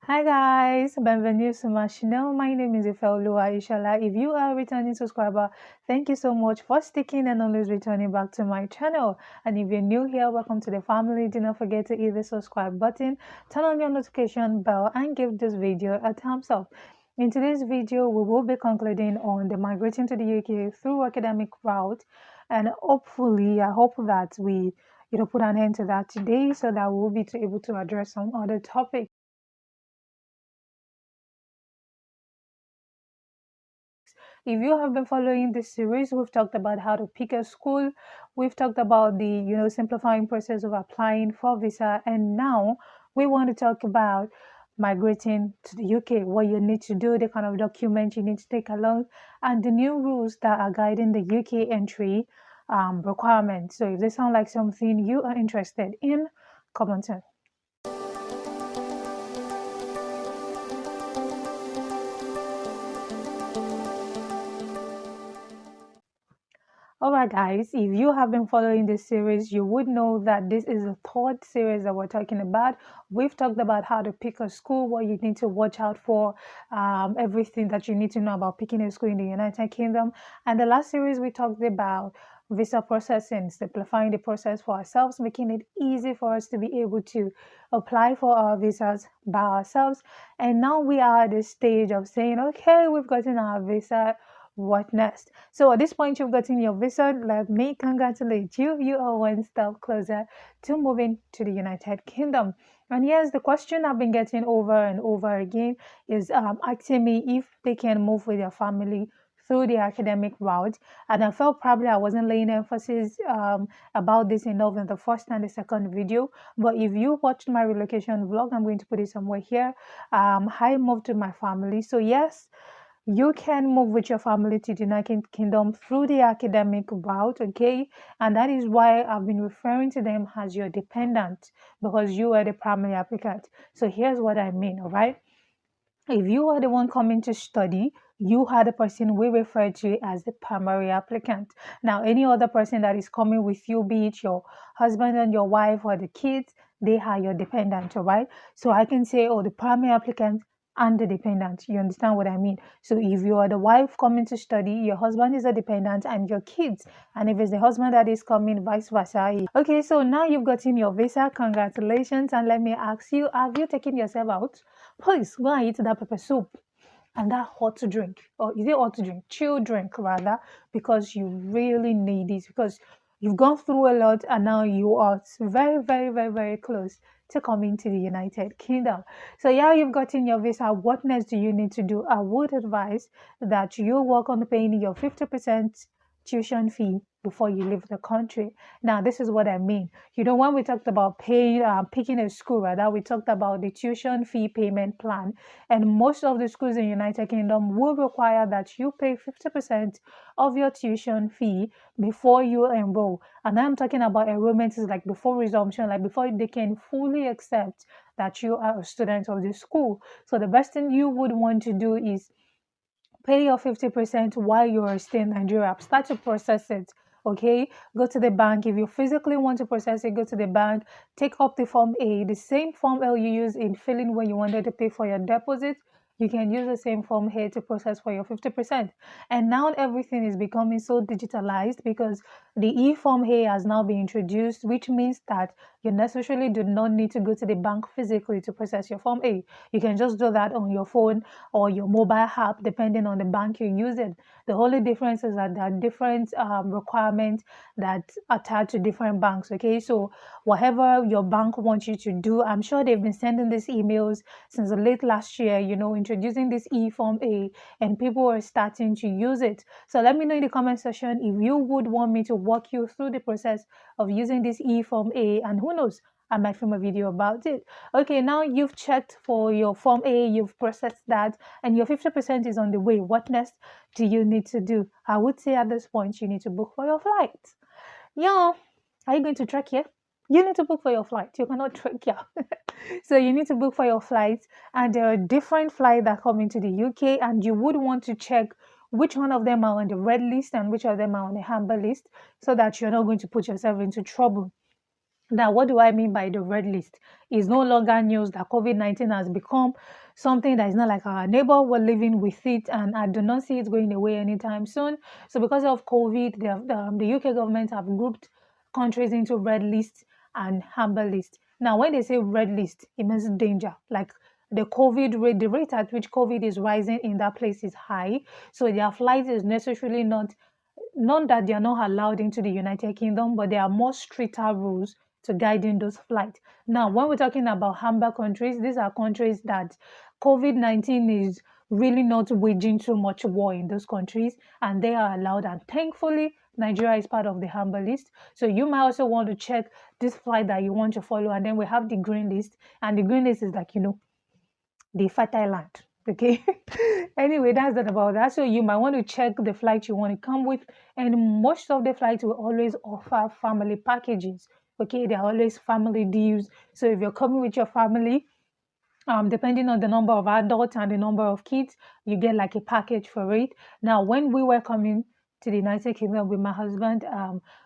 Hi guys, bienvenue sur ma channel. My name is Ifeoluwa Ishala. If you are a returning subscriber, thank you so much for sticking and always returning back to my channel. And if you're new here, welcome to the family. Do not forget to hit the subscribe button, turn on your notification bell, and give this video a thumbs up. In today's video, we will be concluding on the migrating to the UK through academic route, and hopefully, I hope that we put an end to that today so that we'll be able to address some other topics. If you have been following this series, we've talked about how to pick a school. We've talked about the, simplifying process of applying for visa. And now we want to talk about migrating to the UK, what you need to do, the kind of document you need to take along, and the new rules that are guiding the UK entry requirements. So if they sound like something you are interested in, comment on. Alright guys, if you have been following this series, you would know that this is the third series that we're talking about. We've talked about how to pick a school, what you need to watch out for, everything that you need to know about picking a school in the United Kingdom. And the last series we talked about visa processing, simplifying the process for ourselves, making it easy for us to be able to apply for our visas by ourselves. And now we are at the stage of saying, okay, we've gotten our visa, what next? So at this point, you've gotten your visa. Let me congratulate you. You are one step closer to moving to the United Kingdom. And yes, the question I've been getting over and over again is asking me if they can move with their family through the academic route. And I felt probably I wasn't laying emphasis about this enough in the first and the second video. But if you watched my relocation vlog, I'm going to put it somewhere here. I moved to my family. So yes, you can move with your family to the United Kingdom through the academic route, okay? And that is why I've been referring to them as your dependent, because you are the primary applicant. So here's what I mean, all right? If you are the one coming to study, you are the person we refer to as the primary applicant. Now, any other person that is coming with you, be it your husband and your wife or the kids, they are your dependent, all right? So I can say, oh, the primary applicant and the dependent. You understand what I mean? So if you are the wife coming to study, your husband is a dependent and your kids. And if it's the husband that is coming, vice versa. Okay, so now you've gotten your visa. Congratulations. And let me ask you, have you taken yourself out? Please go and eat that pepper soup and that hot drink, or is it hot drink? Chill drink rather, because you really need it because you've gone through a lot and now you are very, very, very, very close to coming to the United Kingdom. So yeah, you've gotten your visa. What next do you need to do? I would advise that you work on paying your 50% tuition fee before you leave the country. Now, this is what I mean. When we talked about paying, picking a school, rather, we talked about the tuition fee payment plan. And most of the schools in the United Kingdom will require that you pay 50% of your tuition fee before you enroll. And I'm talking about enrollment is like before resumption, like before they can fully accept that you are a student of the school. So the best thing you would want to do is pay your 50% while you are still in Nigeria. Start to process it. Okay, go to the bank. If you physically want to process it, go to the bank, take up the Form A, the same Form L you use in filling when you wanted to pay for your deposit. You can use the same form here to process for your 50%. And now everything is becoming so digitalized because the e-form here has now been introduced, which means that you necessarily do not need to go to the bank physically to process your Form A. You can just do that on your phone or your mobile app, depending on the bank you're using. The only difference is that there are different requirements that attach to different banks. Okay, so whatever your bank wants you to do, I'm sure they've been sending these emails since late last year, introducing this e-form A, and people are starting to use it. So let me know in the comment section if you would want me to walk you through the process of using this e-form A, and who knows, I might film a video about it. Okay, now you've checked for your Form A, you've processed that, and your 50% is on the way. What next do you need to do? I would say at this point, you need to book for your flight. Yeah, are you going to trek here? You need to book for your flight. You cannot trek here. So you need to book for your flight, and there are different flights that come into the UK, and you would want to check which one of them are on the red list and which of them are on the amber list so that you're not going to put yourself into trouble. Now, what do I mean by the red list? It's no longer news that COVID-19 has become something that is not like our neighbor. We're living with it, and I do not see it going away anytime soon. So, because of COVID, the UK government have grouped countries into red list and amber list. Now, when they say red list, it means danger. Like the COVID rate, the rate at which COVID is rising in that place is high. So, their flight is necessarily not that they are not allowed into the United Kingdom, but there are more stricter rules to guiding those flights. Now, when we're talking about amber countries, these are countries that COVID-19 is really not waging too much war in those countries, and they are allowed. And thankfully, Nigeria is part of the amber list. So you might also want to check this flight that you want to follow, and then we have the green list. And the green list is like, the fertile land. Okay. Anyway, that's not about that. So you might want to check the flight you want to come with. And most of the flights will always offer family packages. Okay, there are always family deals. So if you're coming with your family, depending on the number of adults and the number of kids, you get like a package for it. Now, when we were coming to the United Kingdom with my husband,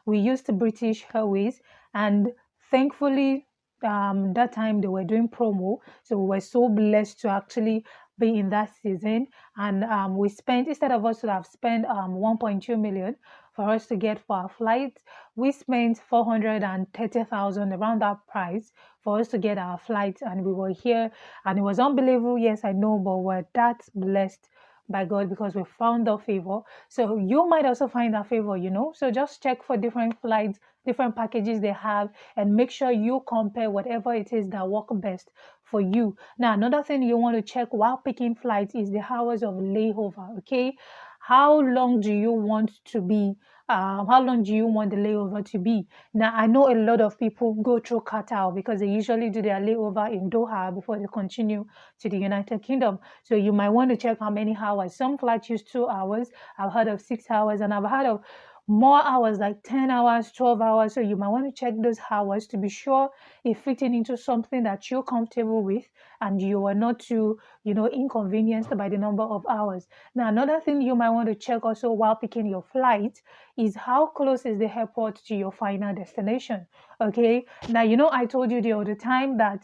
we used British Airways, and thankfully, that time they were doing promo, so we were so blessed to actually be in that season. And we spent, instead of us to have spent 1.2 million for us to get for our flights, we spent 430,000 around that price for us to get our flights, and we were here, and it was unbelievable. Yes, I know, but we're that blessed by God because we found our favor. So you might also find that favor. So just check for different flights, different packages they have, and make sure you compare whatever it is that work best for you. Now, another thing you want to check while picking flights is the hours of layover. Okay, how long do you want to be? How long do you want the layover to be? Now, I know a lot of people go through Qatar because they usually do their layover in Doha before they continue to the United Kingdom. So you might want to check how many hours. Some flights use 2 hours. I've heard of 6 hours, and I've heard of more hours like 10 hours, 12 hours. So you might want to check those hours to be sure it fitting into something that you're comfortable with and you are not too, inconvenienced by the number of hours. Now, another thing you might want to check also while picking your flight is how close is the airport to your final destination. Okay. Now, I told you the other time that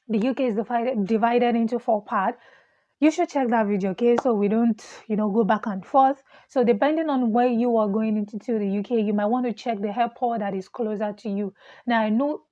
the UK is divided into four parts. You should check that video, okay? So we don't, go back and forth. So depending on where you are going into to the UK, you might want to check the airport that is closer to you. Now I know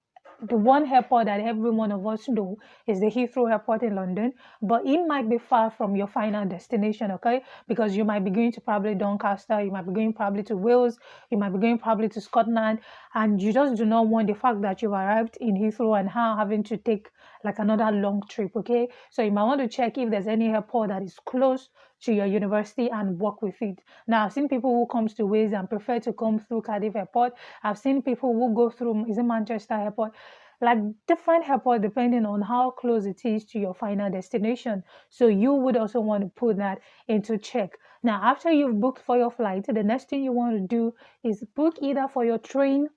the one airport that every one of us know is the Heathrow Airport in London, but it might be far from your final destination, okay? Because you might be going to probably Doncaster, you might be going probably to Wales, you might be going probably to Scotland, and you just do not want the fact that you've arrived in Heathrow and having to take like another long trip, okay? So you might want to check if there's any airport that is close to your university and work with it. Now, I've seen people who comes to Wales and prefer to come through Cardiff Airport. I've seen people who go through, is it Manchester Airport? Like different airport depending on how close it is to your final destination. So you would also want to put that into check. Now, after you've booked for your flight, the next thing you want to do is book either for your train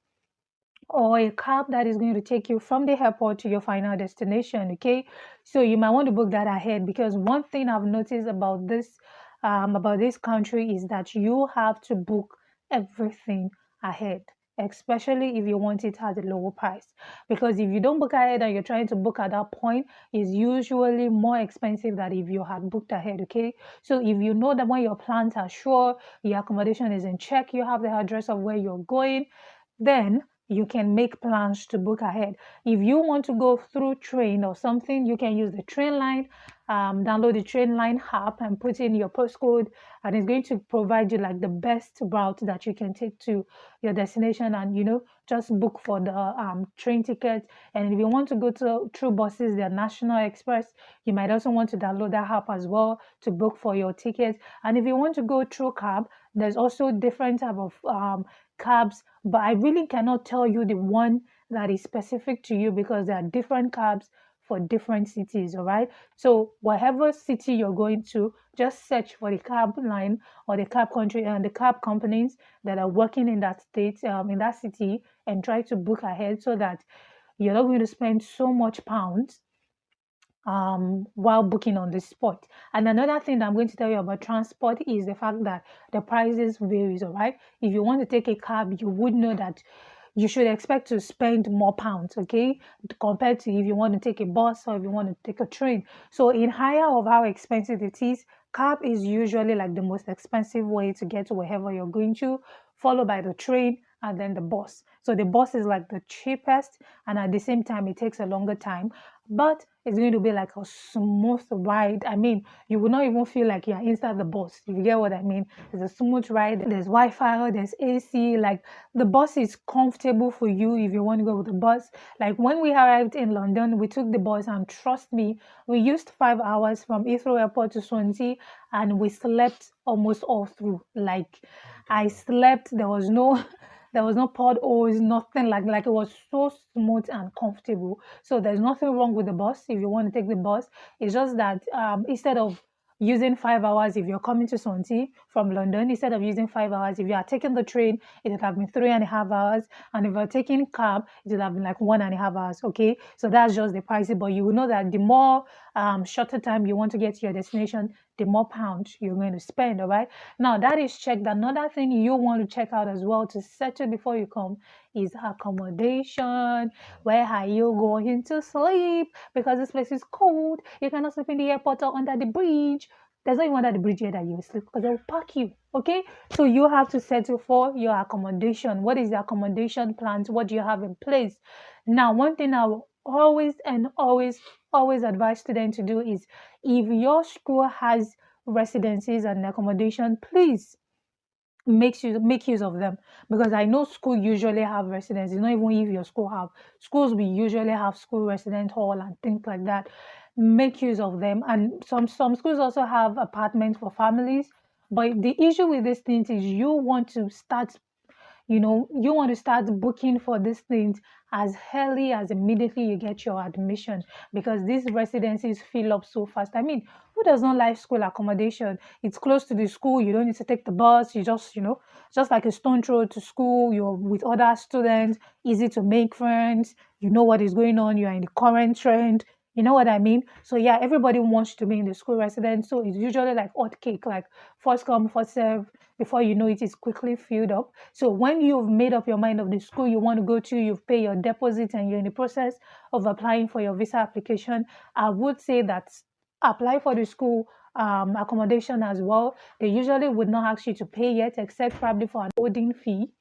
or a cab that is going to take you from the airport to your final destination. Okay, so you might want to book that ahead, because one thing I've noticed about this country is that you have to book everything ahead, especially if you want it at a lower price. Because if you don't book ahead and you're trying to book at that point, it's usually more expensive than if you had booked ahead. Okay, so if you know that when your plans are sure, your accommodation is in check, you have the address of where you're going, then you can make plans to book ahead. If you want to go through train or something, you can use the train line, download the train line app and put in your postcode, and it's going to provide you like the best route that you can take to your destination, and just book for the train ticket. And if you want to go through buses, the National Express, you might also want to download that app as well to book for your ticket. And if you want to go through cab, there's also different type of cabs, but I really cannot tell you the one that is specific to you because there are different cabs for different cities. All right, so whatever city you're going to, just search for the cab line or the cab country and the cab companies that are working in that state, in that city, and try to book ahead so that you're not going to spend so much pounds while booking on the spot. And another thing that I'm going to tell you about transport is the fact that the prices varies. All right, if you want to take a cab, you would know that you should expect to spend more pounds, okay, compared to if you want to take a bus or if you want to take a train. So in higher of how expensive it is, cab is usually like the most expensive way to get to wherever you're going to, followed by the train and then the bus. So the bus is like the cheapest, and at the same time it takes a longer time, but it's going to be like a smooth ride. I mean, you will not even feel like you're inside the bus. If you get what I mean, it's a smooth ride. There's Wi-Fi, there's AC. Like the bus is comfortable for you if you want to go with the bus. Like when we arrived in London, we took the bus, and trust me, we used 5 hours from Heathrow Airport to Swansea, and we slept almost all through. Like I slept. There was no there was no potholes, nothing like it was so smooth and comfortable. So there's nothing wrong with the bus if you want to take the bus. It's just that instead of using 5 hours if you're coming to Swansea from London, instead of using 5 hours, if you are taking the train, it would have been 3.5 hours. And if you're taking cab, it would have been like 1.5 hours. Okay. So that's just the price. But you will know that the more shorter time you want to get to your destination, the more pounds you're going to spend. All right. Now that is checked. Another thing you want to check out as well to settle before you come is accommodation. Where are you going to sleep? Because this place is cold. You cannot sleep in the airport or under the bridge. There's not even under the bridge here that you will sleep because they will pack you. Okay, so you have to settle for your accommodation. What is the accommodation plans? What do you have in place? Now, one thing I will always and always advise students to do is, if your school has residencies and accommodation, please make use of them, because I know school usually have residents. It's not even if your school have schools, we usually have school resident hall and things like that. Make use of them. And some schools also have apartments for families. But the issue with these things is you want to start, you want to start booking for these things as early as immediately you get your admission, because these residencies fill up so fast. I mean, who does not like school accommodation? It's close to the school. You don't need to take the bus. You just, just like a stone throw to school. You're with other students, easy to make friends. You know what is going on. You're in the current trend. You know what I mean? So yeah, everybody wants to be in the school residence. So it's usually like hot cake, like first come, first serve. Before you know it, is quickly filled up. So when you've made up your mind of the school you want to go to, you've paid your deposit, and you're in the process of applying for your visa application, I would say that apply for the school accommodation as well. They usually would not ask you to pay yet, except probably for an holding fee.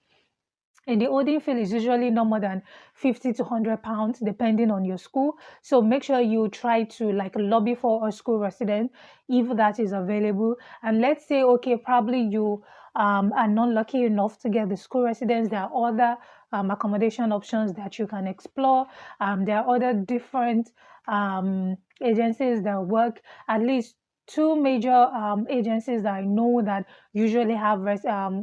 And the holding fee is usually no more than 50 to £100, depending on your school. So make sure you try to like lobby for a school resident if that is available. And let's say, okay, probably you are not lucky enough to get the school residence. There are other accommodation options that you can explore. There are other different agencies that work, at least two major agencies that I know that usually have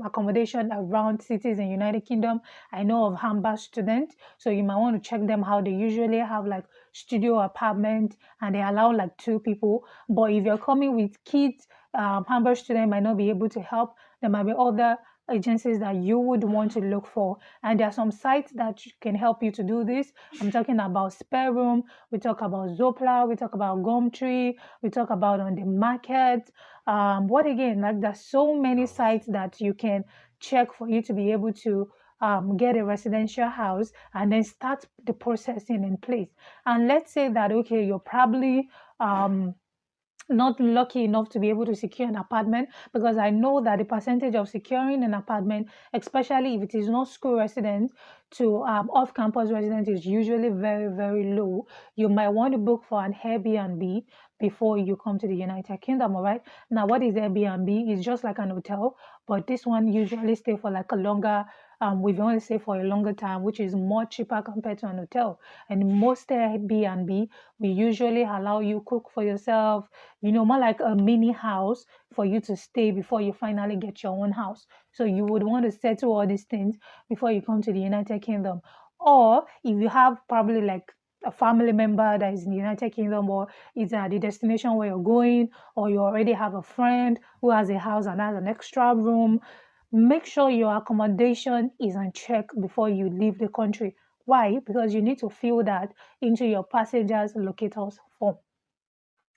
accommodation around cities in United Kingdom. I know of Hamba Student, so you might want to check them out. They usually have like studio apartment, and they allow like two people. But if you're coming with kids, Hamba Student might not be able to help. There might be other agencies that you would want to look for, and there are some sites that can help you to do this. I'm talking about Spare Room, we talk about Zopla, we talk about Gumtree, we talk about On the Market. What again? Like there's so many sites that you can check for you to be able to get a residential house and then start the processing in place. And let's say that okay, you're probably not lucky enough to be able to secure an apartment, because I know that the percentage of securing an apartment, especially if it is not school residence to off-campus residence, is usually very, very low. You might want to book for an Airbnb before you come to the United Kingdom, all right? Now, what is Airbnb? It's just like an hotel, but this one usually stay for like a longer, we want to stay for a longer time, which is more cheaper compared to an hotel. And most Airbnb, we usually allow you cook for yourself, more like a mini house for you to stay before you finally get your own house. So you would want to settle all these things before you come to the United Kingdom. Or if you have probably like a family member that is in the United Kingdom, or is at the destination where you're going, or you already have a friend who has a house and has an extra room, make sure your accommodation is on check before you leave the country. Why? Because you need to fill that into your passengers locators form.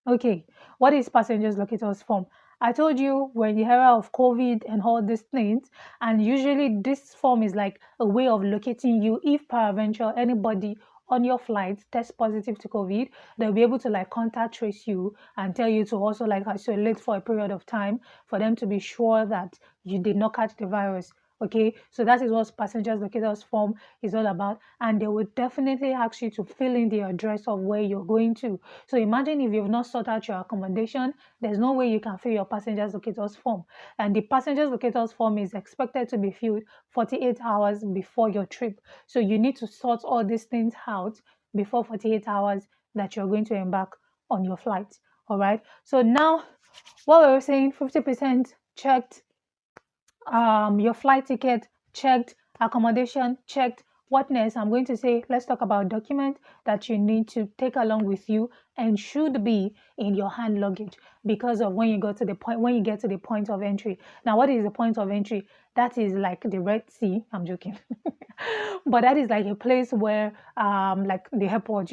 Okay, what is passengers locators form? I told you we're in the era of COVID and all these things, and usually this form is like a way of locating you if peradventure anybody on your flight tests positive to COVID, they'll be able to like contact trace you and tell you to also like isolate for a period of time for them to be sure that you did not catch the virus. Okay, so that is what passengers locators form is all about, and they will definitely ask you to fill in the address of where you're going to. So imagine if you've not sought out your accommodation, there's no way you can fill your passengers locators form, and the passengers locators form is expected to be filled 48 hours before your trip. So you need to sort all these things out before 48 hours that you're going to embark on your flight. All right, so now what we were saying, 50% checked, your flight ticket checked, accommodation checked. What next? I'm going to say, let's talk about document that you need to take along with you and should be in your hand luggage because of when you go to the point, when you get to the point of entry. Now, what is the point of entry? That is like the Red Sea. I'm joking. But that is like a place where, like the airport,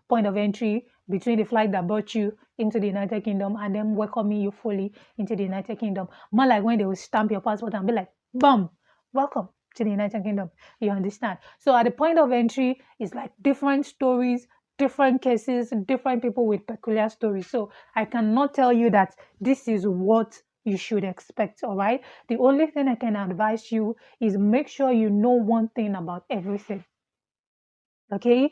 point of entry between the flight that brought you into the United Kingdom and then welcoming you fully into the United Kingdom. More like when they will stamp your passport and be like, boom, welcome to the United Kingdom. You understand? So at the point of entry, it's like different stories, different cases, different people with peculiar stories. So I cannot tell you that this is what you should expect, all right? The only thing I can advise you is make sure you know one thing about everything, okay?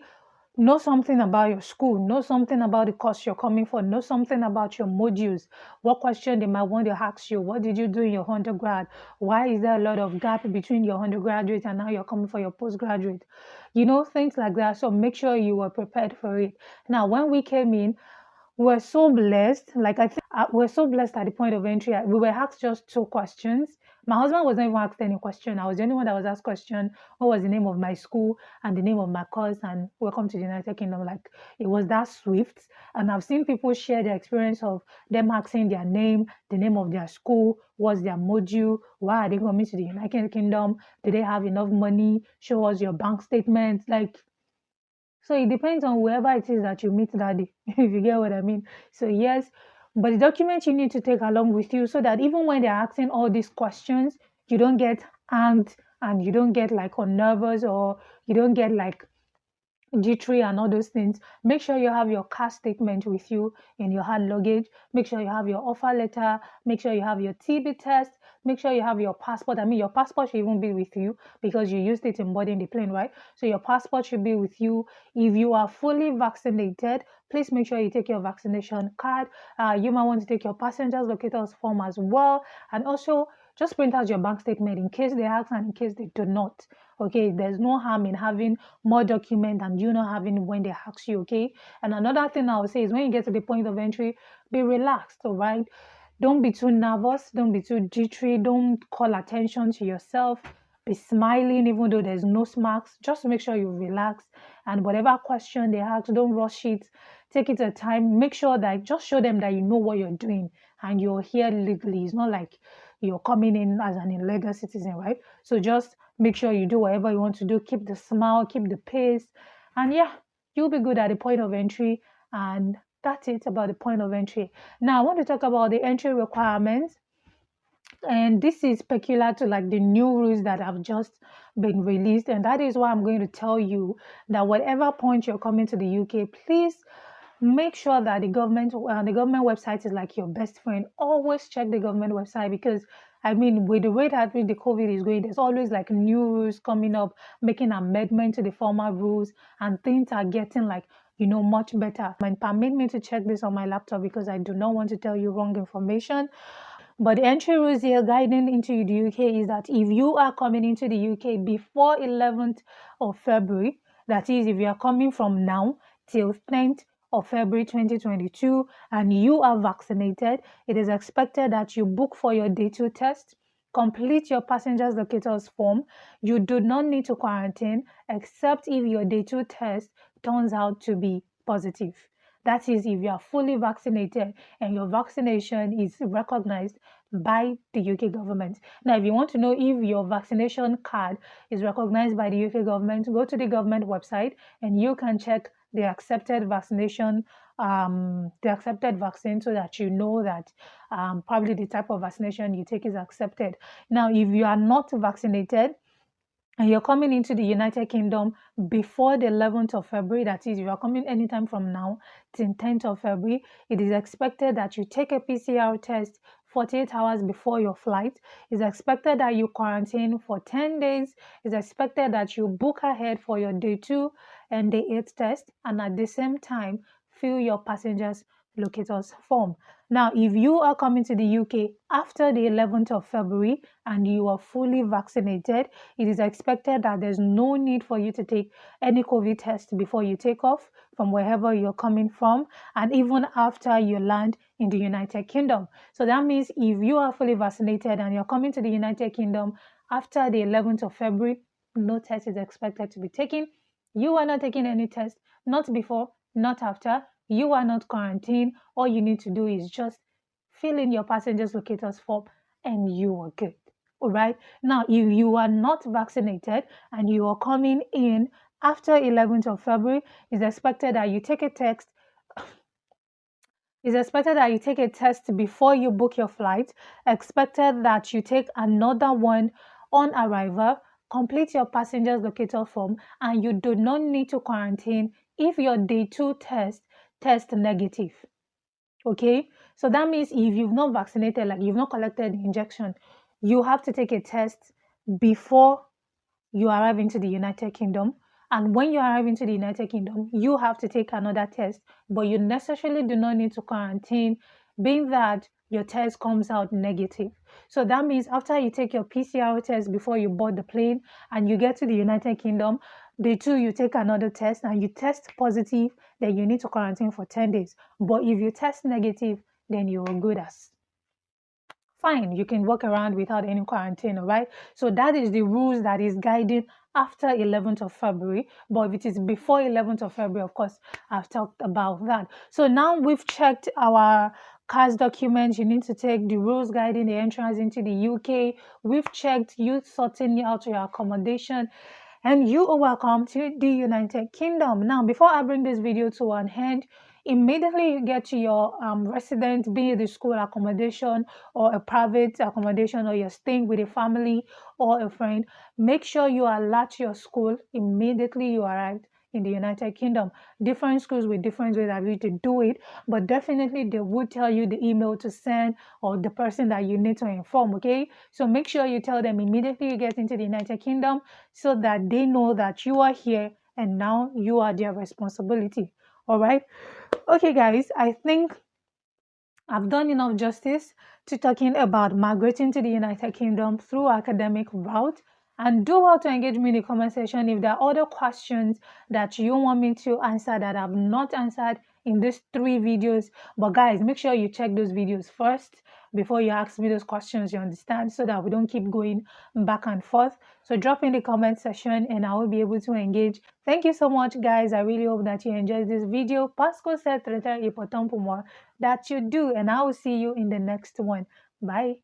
Know something about your school, know something about the course you're coming for, know something about your modules, what question they might want to ask you, what did you do in your undergrad, why is there a lot of gap between your undergraduate and now you're coming for your postgraduate, things like that. So make sure you were prepared for it. Now, when we came in, we're so blessed. Like I think we're so blessed at the point of entry. We were asked just two questions. My husband wasn't even asked any question. I was the only one that was asked question. What was the name of my school and the name of my course and welcome to the United Kingdom? Like it was that swift. And I've seen people share their experience of them asking their name, the name of their school, what's their module, why are they coming to the United Kingdom? Do they have enough money? Show us your bank statement. Like so it depends on whoever it is that you meet that day, if you get what I mean. So yes, but the document you need to take along with you so that even when they're asking all these questions, you don't get angst and you don't get like unnervous or you don't get like G3 and all those things. Make sure you have your car statement with you in your hand luggage. Make sure you have your offer letter. Make sure you have your TB test. Make sure you have your passport. I mean, your passport should even be with you because you used it in boarding the plane, right? So your passport should be with you. If you are fully vaccinated, please make sure you take your vaccination card. You might want to take your passengers locators form as well. And also, just print out your bank statement in case they ask and in case they do not. Okay, there's no harm in having more document than you not having when they ask you, okay? And another thing I would say is when you get to the point of entry, be relaxed, all right? Don't be too nervous, don't be too jittery, don't call attention to yourself. Be smiling even though there's no smirks. Just make sure you relax. And whatever question they ask, don't rush it. Take it at a time. Make sure that just show them that you know what you're doing and you're here legally. It's not like you're coming in as an illegal citizen, right? So just make sure you do whatever you want to do. Keep the smile, keep the pace. And yeah, you'll be good at the point of entry. And that's it about the point of entry. Now, I want to talk about the entry requirements. And this is peculiar to like the new rules that have just been released. And that is why I'm going to tell you that whatever point you're coming to the UK, please make sure that the government website is like your best friend. Always check the government website because I mean, with the rate at which the COVID is going, there's always like new rules coming up, making amendment to the former rules, and things are getting like much better. And permit me to check this on my laptop because I do not want to tell you wrong information. But the entry rules here guiding into the UK is that if you are coming into the UK before 11th of February, that is, if you are coming from now till 10th of February 2022 and you are vaccinated, it is expected that you book for your day 2 test, complete your passengers locators form. You do not need to quarantine except if your day 2 test turns out to be positive. That is, if you are fully vaccinated and your vaccination is recognized by the UK government. Now, if you want to know if your vaccination card is recognized by the UK government, go to the government website and you can check the accepted vaccination the accepted vaccine so that you know that probably the type of vaccination you take is accepted. Now, if you are not vaccinated, and you're coming into the United Kingdom before the 11th of February, that is, if you're coming anytime from now till 10th of February, it is expected that you take a PCR test 48 hours before your flight. It's expected that you quarantine for 10 days. It's expected that you book ahead for your day 2 and day 8 test, and at the same time, fill your passengers locators form. Now, if you are coming to the UK after the 11th of February and you are fully vaccinated, it is expected that there's no need for you to take any COVID test before you take off from wherever you're coming from, and even after you land in the United Kingdom. So that means if you are fully vaccinated and you're coming to the United Kingdom after the 11th of February, no test is expected to be taken. You are not taking any test, not before, not after. You are not quarantined. All you need to do is just fill in your passengers locators form and you are good. All right. Now, if you are not vaccinated and you are coming in after 11th of February, it's expected that you take a test. It's expected that you take a test before you book your flight. Expected that you take another one on arrival. Complete your passengers locator form, and you do not need to quarantine if your day 2 test negative. Okay, so that means if you've not vaccinated, like you've not collected the injection, you have to take a test before you arrive into the United Kingdom. And when you arrive into the United Kingdom, you have to take another test, but you necessarily do not need to quarantine, being that your test comes out negative. So that means after you take your PCR test before you board the plane and you get to the United Kingdom, day 2, you take another test and you test positive, then you need to quarantine for 10 days. But if you test negative, then you are good as fine, you can walk around without any quarantine, all right? So that is the rules that is guiding after 11th of February. But if it is before 11th of February, of course, I've talked about that. So now we've checked our CAS documents. You need to take the rules guiding the entrance into the UK. We've checked you sorting out your accommodation, and you are welcome to the United Kingdom. Now, before I bring this video to an end, immediately you get to your residence, be it the school accommodation or a private accommodation, or you're staying with a family or a friend, make sure you alert your school immediately you arrive in the United Kingdom. Different schools with different ways that you to do it, but definitely they would tell you the email to send or the person that you need to inform, okay? So make sure you tell them immediately you get into the United Kingdom so that they know that you are here and now you are their responsibility, all right? Okay, guys, I think I've done enough justice to talking about migrating to the United Kingdom through academic route. And do well to engage me in the comment section if there are other questions that you want me to answer that I've not answered in these 3 videos. But guys, make sure you check those videos first before you ask me those questions, you understand, so that we don't keep going back and forth. So drop in the comment section and I will be able to engage. Thank you so much, guys. I really hope that you enjoyed this video. Pasco said that you do, and I will see you in the next one. Bye.